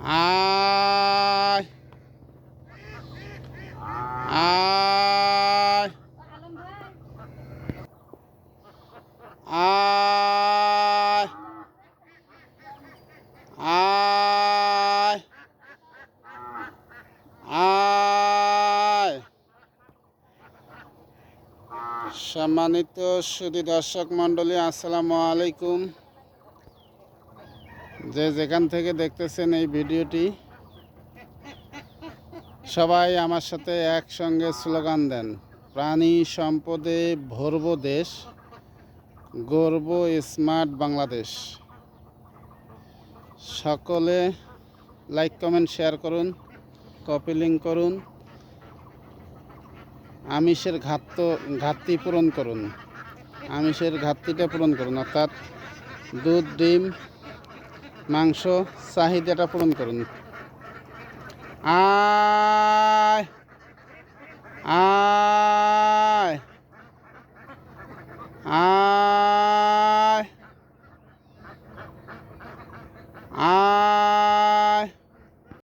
আয় আয় আয় আয় আয় সম্মানিত সুধী দর্শক মণ্ডলী, আসসালামু আলাইকুম। যে যেখান থেকে দেখতেছেন এই ভিডিওটি, সবাই আমার সাথে একসঙ্গে স্লোগান দেন, প্রাণী সম্পদে ভরব দেশ, গর্ব স্মার্ট বাংলাদেশ। সকলে লাইক কমেন্ট শেয়ার করুন, কপি লিঙ্ক করুন, আমিষের ঘাটতি পূরণ করুন, আমিষের ঘাটতিটা পূরণ করুন, অর্থাৎ দুধ, ডিম, মাংস চাহিদাটা পূরণ করুন। আয় আয় আয়